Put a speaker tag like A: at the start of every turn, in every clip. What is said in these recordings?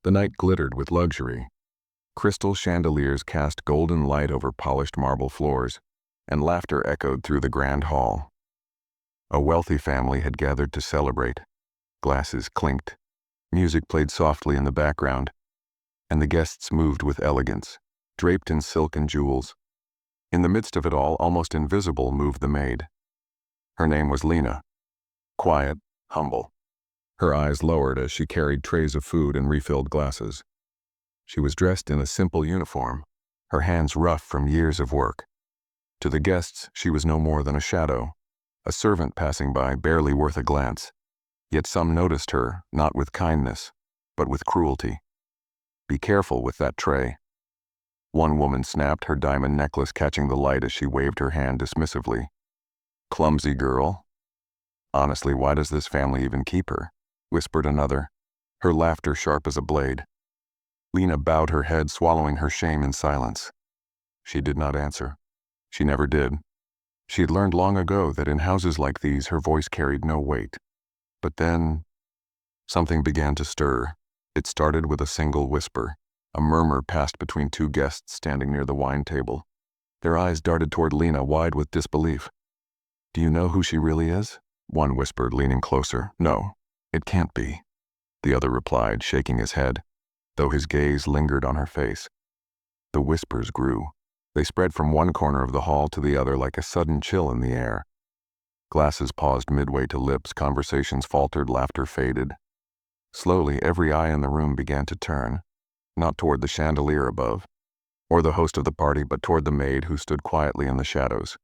A: The night glittered with luxury. Crystal chandeliers cast golden light over polished marble floors, and laughter echoed through the grand hall. A wealthy family had gathered to celebrate. Glasses clinked, music played softly in the background, and the guests moved with elegance, draped in silk and jewels. In the midst of it all, almost invisible, moved the maid. Her name was Lena. Quiet, humble. Her eyes lowered as she carried trays of food and refilled glasses. She was dressed in a simple uniform, her hands rough from years of work. To the guests, she was no more than a shadow, a servant passing by, barely worth a glance. Yet some noticed her, not with kindness, but with cruelty. "Be careful with that tray." One woman snapped, her diamond necklace catching the light as she waved her hand dismissively. "Clumsy girl. Honestly, why does this family even keep her?" whispered another, her laughter sharp as a blade. Lena bowed her head, swallowing her shame in silence. She did not answer. She never did. She had learned long ago that in houses like these her voice carried no weight. But then, something began to stir. It started with a single whisper. A murmur passed between two guests standing near the wine table. Their eyes darted toward Lena, wide with disbelief. "Do you know who she really is?" one whispered, leaning closer. "No, it can't be," the other replied, shaking his head, though his gaze lingered on her face. The whispers grew. They spread from one corner of the hall to the other like a sudden chill in the air. Glasses paused midway to lips, conversations faltered, laughter faded. Slowly, every eye in the room began to turn, not toward the chandelier above, or the host of the party, but toward the maid who stood quietly in the shadows.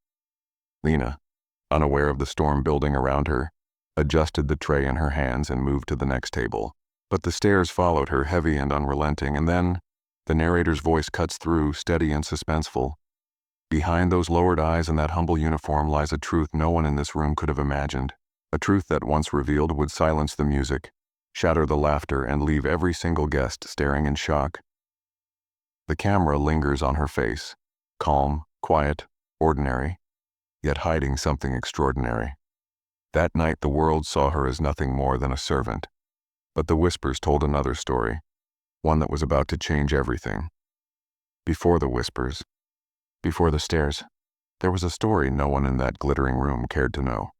A: Lena, unaware of the storm building around her, adjusted the tray in her hands and moved to the next table. But the stares followed her, heavy and unrelenting, and then the narrator's voice cuts through, steady and suspenseful. "Behind those lowered eyes and that humble uniform lies a truth no one in this room could have imagined. A truth that, once revealed, would silence the music, shatter the laughter, and leave every single guest staring in shock." The camera lingers on her face, calm, quiet, ordinary, yet hiding something extraordinary. That night the world saw her as nothing more than a servant. But the whispers told another story, one that was about to change everything. Before the whispers, before the stares, there was a story no one in that glittering room cared to know.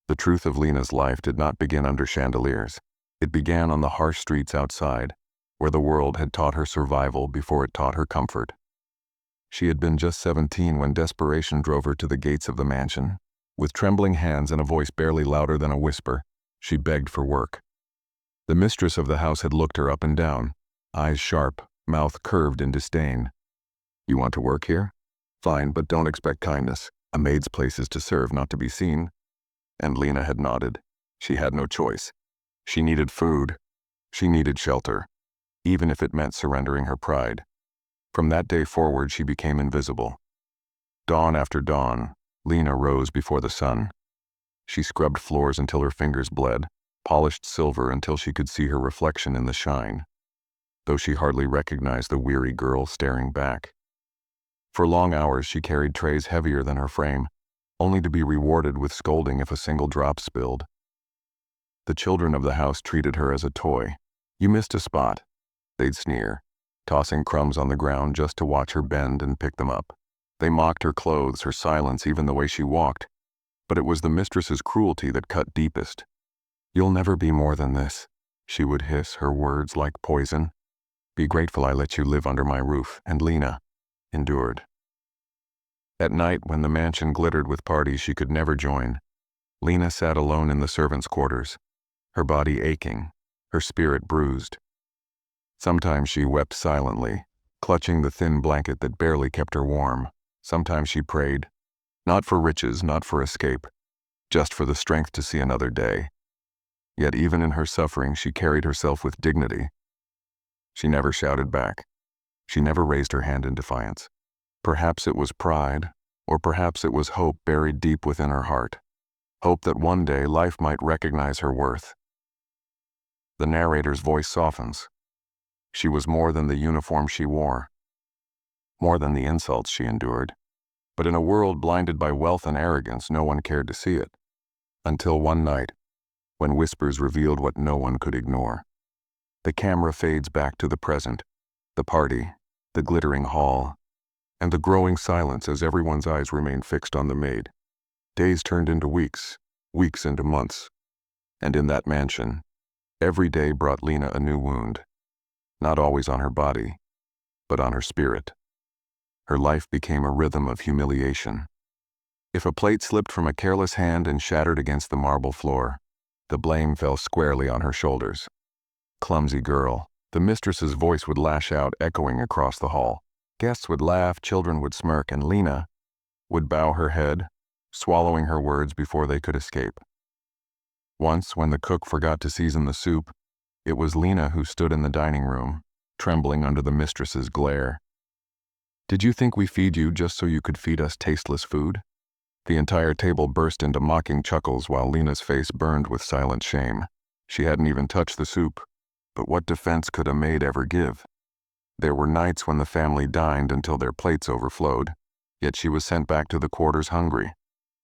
A: The truth of Lena's life did not begin under chandeliers. It began on the harsh streets outside, where the world had taught her survival before it taught her comfort. She had been just 17 when desperation drove her to the gates of the mansion. With trembling hands and a voice barely louder than a whisper, she begged for work. The mistress of the house had looked her up and down, eyes sharp, mouth curved in disdain. "You want to work here? Fine, but don't expect kindness. A maid's place is to serve, not to be seen." And Lena had nodded. She had no choice. She needed food. She needed shelter, even if it meant surrendering her pride. From that day forward, she became invisible. Dawn after dawn, Lena rose before the sun. She scrubbed floors until her fingers bled, polished silver until she could see her reflection in the shine, though she hardly recognized the weary girl staring back. For long hours she carried trays heavier than her frame, only to be rewarded with scolding if a single drop spilled. The children of the house treated her as a toy. "You missed a spot," they'd sneer, tossing crumbs on the ground just to watch her bend and pick them up. They mocked her clothes, her silence, even the way she walked. But it was the mistress's cruelty that cut deepest. "You'll never be more than this," she would hiss, her words like poison. "Be grateful I let you live under my roof," and Lena endured. At night, when the mansion glittered with parties she could never join, Lena sat alone in the servants' quarters, her body aching, her spirit bruised. Sometimes she wept silently, clutching the thin blanket that barely kept her warm. Sometimes she prayed, not for riches, not for escape, just for the strength to see another day. Yet even in her suffering she carried herself with dignity. She never shouted back. She never raised her hand in defiance. Perhaps it was pride, or perhaps it was hope buried deep within her heart. Hope that one day life might recognize her worth. The narrator's voice softens. She was more than the uniform she wore, more than the insults she endured. But in a world blinded by wealth and arrogance, no one cared to see it. Until one night, when whispers revealed what no one could ignore. The camera fades back to the present, the party, the glittering hall, and the growing silence as everyone's eyes remain fixed on the maid. Days turned into weeks, weeks into months, and in that mansion, every day brought Lena a new wound, not always on her body, but on her spirit. Her life became a rhythm of humiliation. If a plate slipped from a careless hand and shattered against the marble floor, the blame fell squarely on her shoulders. Clumsy girl, the mistress's voice would lash out, echoing across the hall. Guests would laugh, children would smirk, and Lena would bow her head, swallowing her words before they could escape. Once, when the cook forgot to season the soup, it was Lena who stood in the dining room, trembling under the mistress's glare. "Did you think we feed you just so you could feed us tasteless food?" The entire table burst into mocking chuckles while Lena's face burned with silent shame. She hadn't even touched the soup, but what defense could a maid ever give? There were nights when the family dined until their plates overflowed, yet she was sent back to the quarters hungry.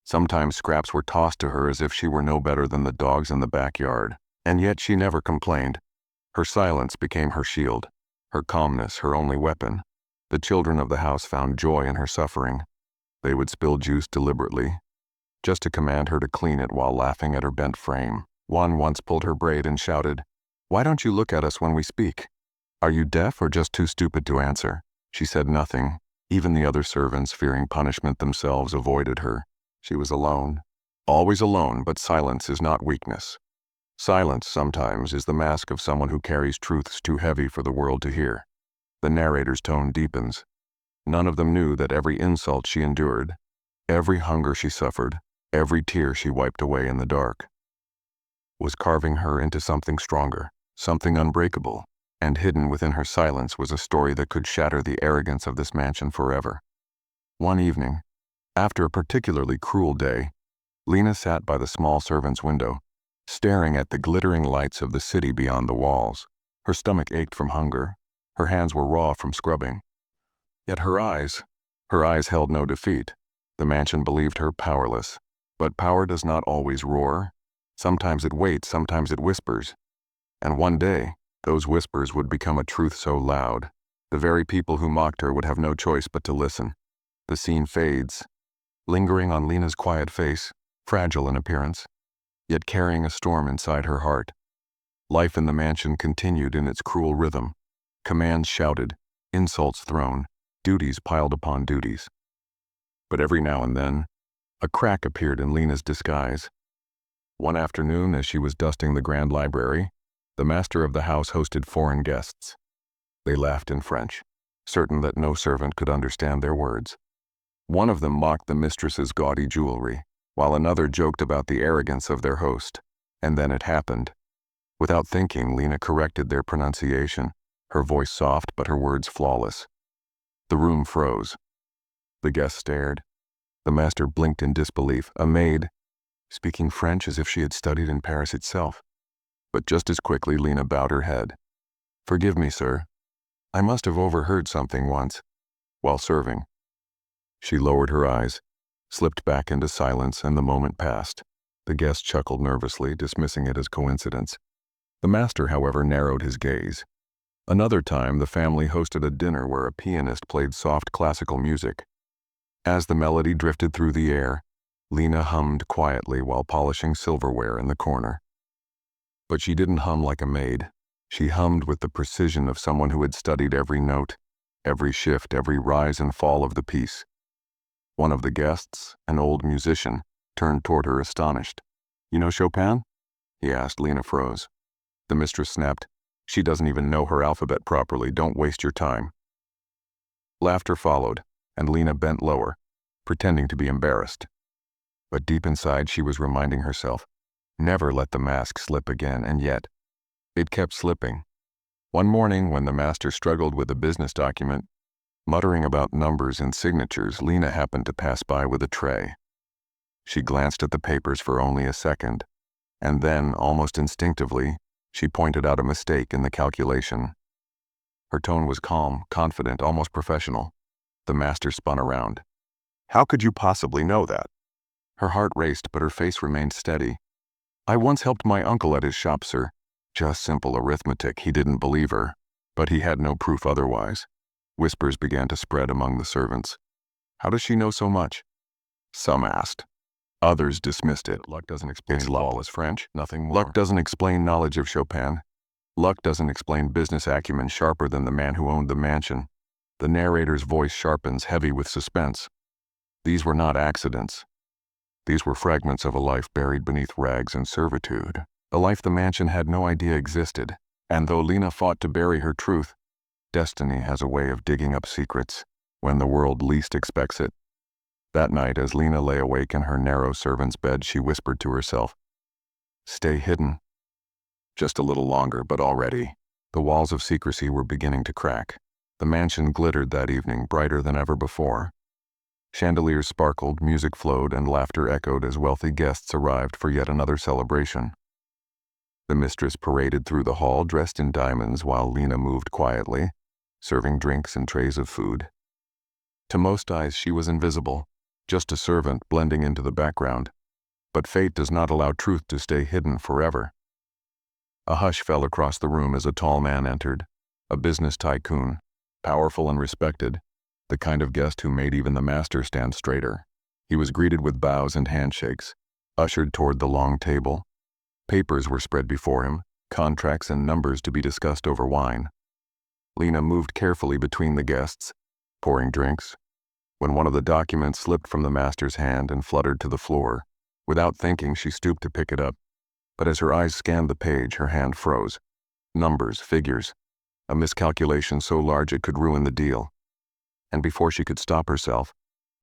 A: Sometimes scraps were tossed to her as if she were no better than the dogs in the backyard, and yet she never complained. Her silence became her shield, her calmness her only weapon. The children of the house found joy in her suffering. They would spill juice deliberately, just to command her to clean it while laughing at her bent frame. One once pulled her braid and shouted, "Why don't you look at us when we speak? Are you deaf or just too stupid to answer?" She said nothing. Even the other servants, fearing punishment themselves, avoided her. She was alone. Always alone, but silence is not weakness. Silence, sometimes, is the mask of someone who carries truths too heavy for the world to hear. The narrator's tone deepens. None of them knew that every insult she endured, every hunger she suffered, every tear she wiped away in the dark, was carving her into something stronger, something unbreakable, and hidden within her silence was a story that could shatter the arrogance of this mansion forever. One evening, after a particularly cruel day, Lena sat by the small servant's window, staring at the glittering lights of the city beyond the walls. Her stomach ached from hunger, her hands were raw from scrubbing. Yet her eyes held no defeat. The mansion believed her powerless. But power does not always roar. Sometimes it waits, sometimes it whispers. And one day, those whispers would become a truth so loud, the very people who mocked her would have no choice but to listen. The scene fades, lingering on Lena's quiet face, fragile in appearance, yet carrying a storm inside her heart. Life in the mansion continued in its cruel rhythm. Commands shouted, insults thrown, duties piled upon duties. But every now and then, a crack appeared in Lena's disguise. One afternoon, as she was dusting the grand library, the master of the house hosted foreign guests. They laughed in French, certain that no servant could understand their words. One of them mocked the mistress's gaudy jewelry, while another joked about the arrogance of their host. And then it happened. Without thinking, Lena corrected their pronunciation, her voice soft but her words flawless. The room froze. The guests stared. The master blinked in disbelief. A maid, speaking French as if she had studied in Paris itself. But just as quickly Lena bowed her head. "Forgive me, sir. I must have overheard something once, while serving." She lowered her eyes, slipped back into silence, and the moment passed. The guest chuckled nervously, dismissing it as coincidence. The master, however, narrowed his gaze. Another time, the family hosted a dinner where a pianist played soft classical music. As the melody drifted through the air, Lena hummed quietly while polishing silverware in the corner. But she didn't hum like a maid. She hummed with the precision of someone who had studied every note, every shift, every rise and fall of the piece. One of the guests, an old musician, turned toward her astonished. "You know Chopin?" he asked. Lena froze. The mistress snapped, "She doesn't even know her alphabet properly. Don't waste your time." Laughter followed, and Lena bent lower, pretending to be embarrassed. But deep inside she was reminding herself, never let the mask slip again, and yet, it kept slipping. One morning, when the master struggled with a business document, muttering about numbers and signatures, Lena happened to pass by with a tray. She glanced at the papers for only a second, and then, almost instinctively, she pointed out a mistake in the calculation. Her tone was calm, confident, almost professional. The master spun around. "How could you possibly know that?" Her heart raced, but her face remained steady. "I once helped my uncle at his shop, sir." just simple arithmetic. He didn't believe her, but he had no proof otherwise. Whispers began to spread among the servants. How does she know so much? Some asked. Others dismissed it. Luck doesn't explain flawless French, nothing more. Luck doesn't explain knowledge of Chopin. Luck doesn't explain business acumen sharper than the man who owned the mansion. The narrator's voice sharpens, heavy with suspense. These were not accidents. These were fragments of a life buried beneath rags and servitude. A life the mansion had no idea existed. And though Lena fought to bury her truth, destiny has a way of digging up secrets when the world least expects it. That night, as Lena lay awake in her narrow servant's bed, she whispered to herself, "Stay hidden." Just a little longer, but already, the walls of secrecy were beginning to crack. The mansion glittered that evening, brighter than ever before. Chandeliers sparkled, music flowed, and laughter echoed as wealthy guests arrived for yet another celebration. The mistress paraded through the hall dressed in diamonds while Lena moved quietly, serving drinks and trays of food. To most eyes she was invisible, just a servant blending into the background. But fate does not allow truth to stay hidden forever. A hush fell across the room as a tall man entered, a business tycoon, powerful and respected, the kind of guest who made even the master stand straighter. He was greeted with bows and handshakes, ushered toward the long table. Papers were spread before him, contracts and numbers to be discussed over wine. Lena moved carefully between the guests, pouring drinks, when one of the documents slipped from the master's hand and fluttered to the floor. Without thinking, she stooped to pick it up, but as her eyes scanned the page, her hand froze. Numbers, figures, a miscalculation so large it could ruin the deal. And before she could stop herself,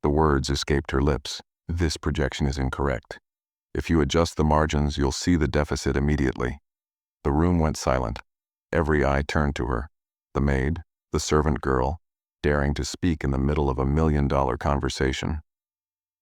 A: the words escaped her lips. "This projection is incorrect. If you adjust the margins, you'll see the deficit immediately." The room went silent. Every eye turned to her. The maid, the servant girl, daring to speak in the middle of $1 million conversation.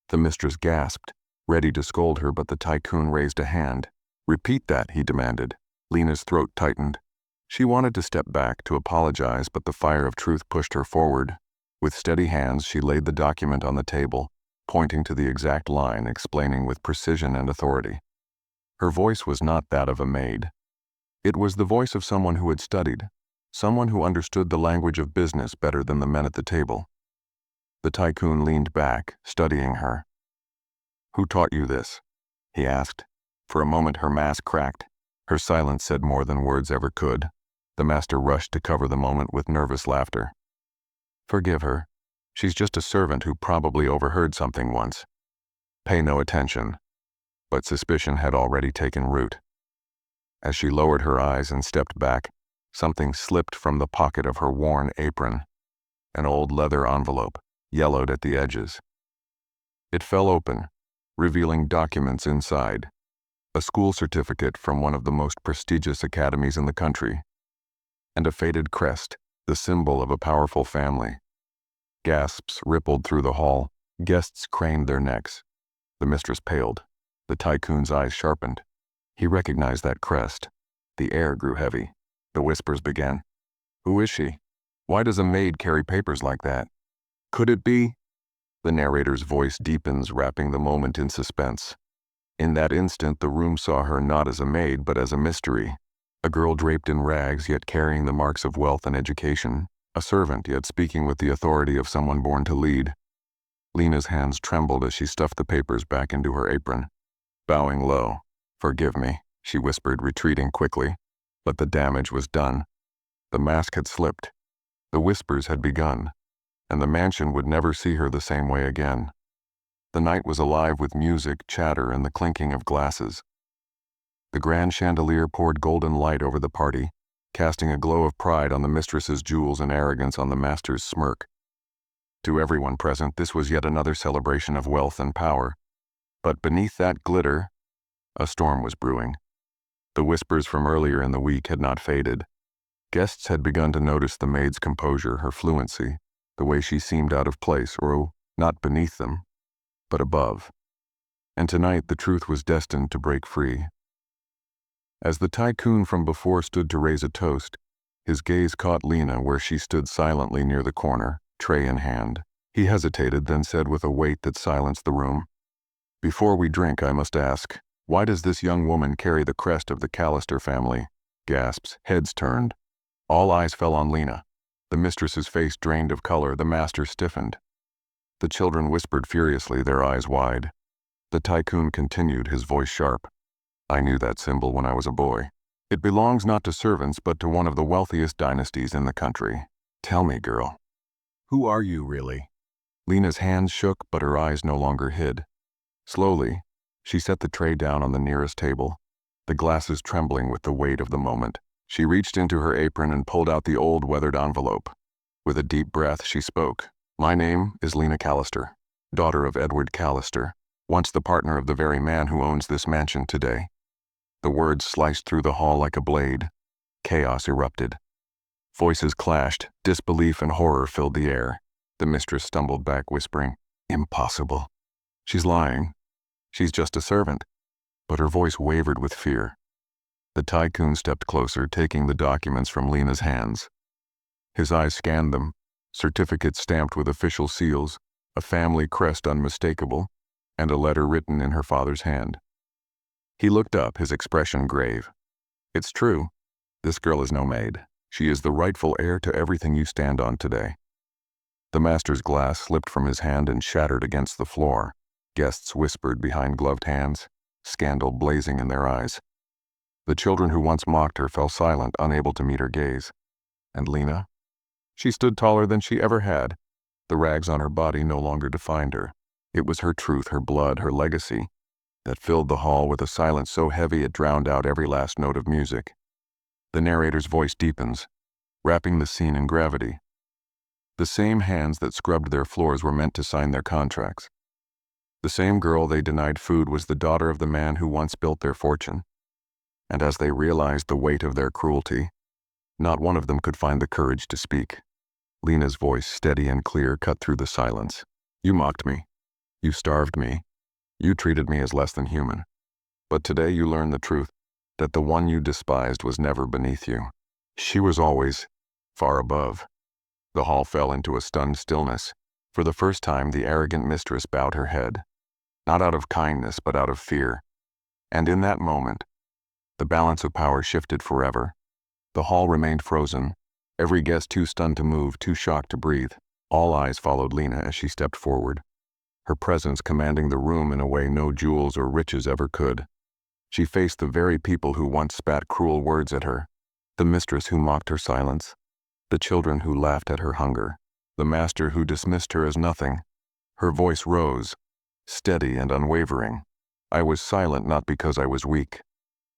A: The mistress gasped, ready to scold her, but the tycoon raised a hand. "Repeat that," he demanded. Lena's throat tightened. She wanted to step back to apologize, but the fire of truth pushed her forward. With steady hands, she laid the document on the table, pointing to the exact line, explaining with precision and authority. Her voice was not that of a maid. It was the voice of someone who had studied, someone who understood the language of business better than the men at the table. The tycoon leaned back, studying her. "Who taught you this?" he asked. For a moment her mask cracked. Her silence said more than words ever could. The master rushed to cover the moment with nervous laughter. "Forgive her. She's just a servant who probably overheard something once. Pay no attention." But suspicion had already taken root. As she lowered her eyes and stepped back, something slipped from the pocket of her worn apron. An old leather envelope, yellowed at the edges. It fell open, revealing documents inside. A school certificate from one of the most prestigious academies in the country, and a faded crest, the symbol of a powerful family. Gasps rippled through the hall. Guests craned their necks. The mistress paled. The tycoon's eyes sharpened. He recognized that crest. The air grew heavy. The whispers began. "Who is she? Why does a maid carry papers like that? Could it be?" The narrator's voice deepens, wrapping the moment in suspense. In that instant, the room saw her not as a maid, but as a mystery. A girl draped in rags, yet carrying the marks of wealth and education. A servant, yet speaking with the authority of someone born to lead. Lena's hands trembled as she stuffed the papers back into her apron. Bowing low, "Forgive me," she whispered, retreating quickly. But the damage was done. The mask had slipped. The whispers had begun, and the mansion would never see her the same way again. The night was alive with music, chatter, and the clinking of glasses. The grand chandelier poured golden light over the party, casting a glow of pride on the mistress's jewels and arrogance on the master's smirk. To everyone present, this was yet another celebration of wealth and power. But beneath that glitter, a storm was brewing. The whispers from earlier in the week had not faded. Guests had begun to notice the maid's composure, her fluency, the way she seemed out of place, or not beneath them, but above. And tonight the truth was destined to break free. As the tycoon from before stood to raise a toast, his gaze caught Lena where she stood silently near the corner, tray in hand. He hesitated, then said with a weight that silenced the room, "Before we drink, I must ask, why does this young woman carry the crest of the Callister family? Gasps, heads turned. All eyes fell on Lena. The mistress's face drained of color, the master stiffened. The children whispered furiously, their eyes wide. The tycoon continued, his voice sharp. I knew that symbol when I was a boy. It belongs not to servants, but to one of the wealthiest dynasties in the country. Tell me, girl. Who are you, really? Lena's hands shook, but her eyes no longer hid. Slowly, she set the tray down on the nearest table, the glasses trembling with the weight of the moment. She reached into her apron and pulled out the old weathered envelope. With a deep breath, she spoke. My name is Lena Callister, daughter of Edward Callister, once the partner of the very man who owns this mansion today. The words sliced through the hall like a blade. Chaos erupted. Voices clashed, disbelief and horror filled the air. The mistress stumbled back, whispering, Impossible. She's lying. She's just a servant. But her voice wavered with fear. The tycoon stepped closer, taking the documents from Lena's hands. His eyes scanned them, certificates stamped with official seals, a family crest unmistakable, and a letter written in her father's hand. He looked up, his expression grave. It's true. This girl is no maid. She is the rightful heir to everything you stand on today. The master's glass slipped from his hand and shattered against the floor. Guests whispered behind gloved hands, scandal blazing in their eyes. The children who once mocked her fell silent, unable to meet her gaze. And Lena? She stood taller than she ever had. The rags on her body no longer defined her. It was her truth, her blood, her legacy, that filled the hall with a silence so heavy it drowned out every last note of music. The narrator's voice deepens, wrapping the scene in gravity. The same hands that scrubbed their floors were meant to sign their contracts. The same girl they denied food was the daughter of the man who once built their fortune. And as they realized the weight of their cruelty, not one of them could find the courage to speak. Lena's voice, steady and clear, cut through the silence. You mocked me. You starved me. You treated me as less than human. But today you learn the truth, that the one you despised was never beneath you. She was always far above. The hall fell into a stunned stillness. For the first time, the arrogant mistress bowed her head, not out of kindness, but out of fear. And in that moment, the balance of power shifted forever. The hall remained frozen, every guest too stunned to move, too shocked to breathe. All eyes followed Lena as she stepped forward, her presence commanding the room in a way no jewels or riches ever could. She faced the very people who once spat cruel words at her, the mistress who mocked her silence, the children who laughed at her hunger, the master who dismissed her as nothing. Her voice rose, steady and unwavering. I was silent not because I was weak,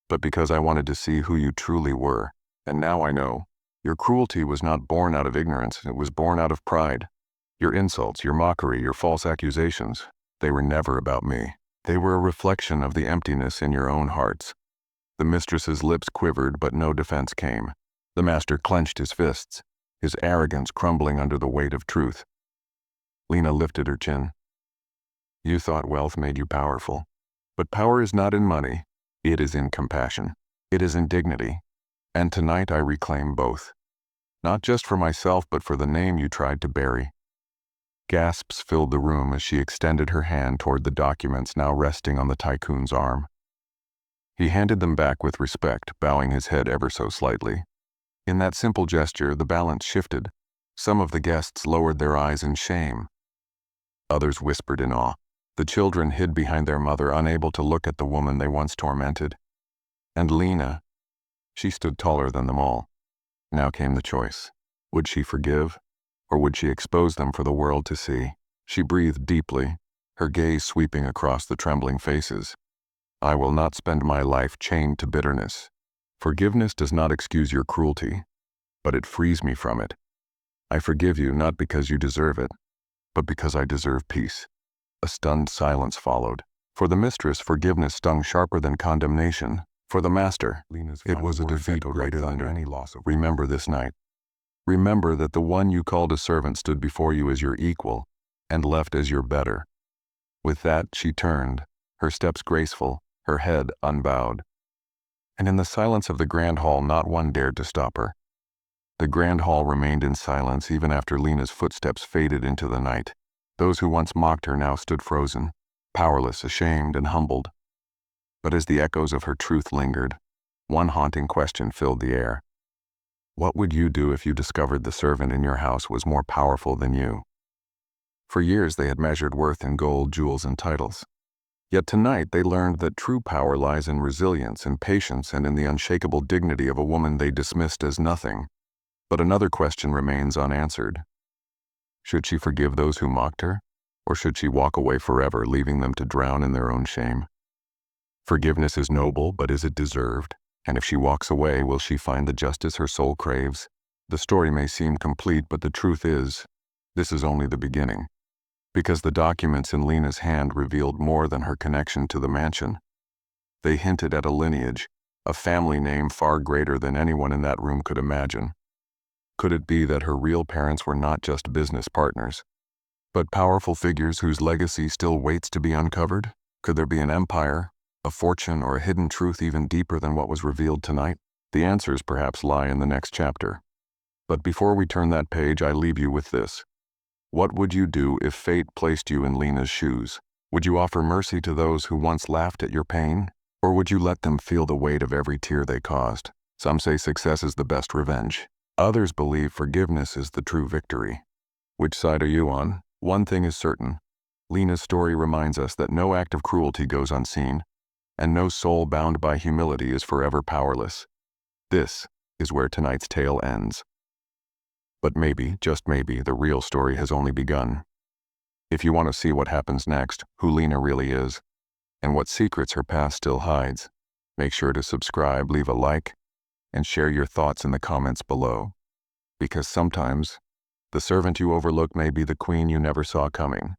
A: but because I wanted to see who you truly were. And now I know. Your cruelty was not born out of ignorance, it was born out of pride. Your insults, your mockery, your false accusations, they were never about me. They were a reflection of the emptiness in your own hearts. The mistress's lips quivered, but no defense came. The master clenched his fists, his arrogance crumbling under the weight of truth. Lena lifted her chin. You thought wealth made you powerful. But power is not in money. It is in compassion. It is in dignity. And tonight I reclaim both. Not just for myself, but for the name you tried to bury. Gasps filled the room as she extended her hand toward the documents now resting on the tycoon's arm. He handed them back with respect, bowing his head ever so slightly. In that simple gesture, the balance shifted. Some of the guests lowered their eyes in shame. Others whispered in awe. The children hid behind their mother, unable to look at the woman they once tormented. And Lena, she stood taller than them all. Now came the choice. Would she forgive, or would she expose them for the world to see? She breathed deeply, her gaze sweeping across the trembling faces. I will not spend my life chained to bitterness. Forgiveness does not excuse your cruelty, but it frees me from it. I forgive you not because you deserve it, but because I deserve peace. A stunned silence followed. For the mistress, forgiveness stung sharper than condemnation. For the master, it was a defeat greater than any loss of. Remember this night. Remember that the one you called a servant stood before you as your equal, and left as your better. With that, she turned, her steps graceful, her head unbowed. And in the silence of the grand hall, not one dared to stop her. The grand hall remained in silence even after Lena's footsteps faded into the night. Those who once mocked her now stood frozen, powerless, ashamed, and humbled. But as the echoes of her truth lingered, One haunting question filled the air. What would you do if you discovered the servant in your house was more powerful than you? For years they had measured worth in gold, jewels, and titles. Yet tonight they learned that true power lies in resilience, in patience, and in the unshakable dignity of a woman they dismissed as nothing. But another question remains unanswered. Should she forgive those who mocked her? Or should she walk away forever, leaving them to drown in their own shame? Forgiveness is noble, but is it deserved? And if she walks away, will she find the justice her soul craves? The story may seem complete, but the truth is, this is only the beginning. Because the documents in Lena's hand revealed more than her connection to the mansion. They hinted at a lineage, a family name far greater than anyone in that room could imagine. Could it be that her real parents were not just business partners, but powerful figures whose legacy still waits to be uncovered? Could there be an empire, a fortune, or a hidden truth even deeper than what was revealed tonight? The answers perhaps lie in the next chapter. But before we turn that page, I leave you with this. What would you do if fate placed you in Lena's shoes? Would you offer mercy to those who once laughed at your pain? Or would you let them feel the weight of every tear they caused? Some say success is the best revenge. Others believe forgiveness is the true victory. Which side are you on? One thing is certain. Lena's story reminds us that no act of cruelty goes unseen, and no soul bound by humility is forever powerless. This is where tonight's tale ends. But maybe, just maybe, the real story has only begun. If you want to see what happens next, who Lena really is, and what secrets her past still hides, make sure to subscribe, leave a like, and share your thoughts in the comments below. Because sometimes, the servant you overlook may be the queen you never saw coming.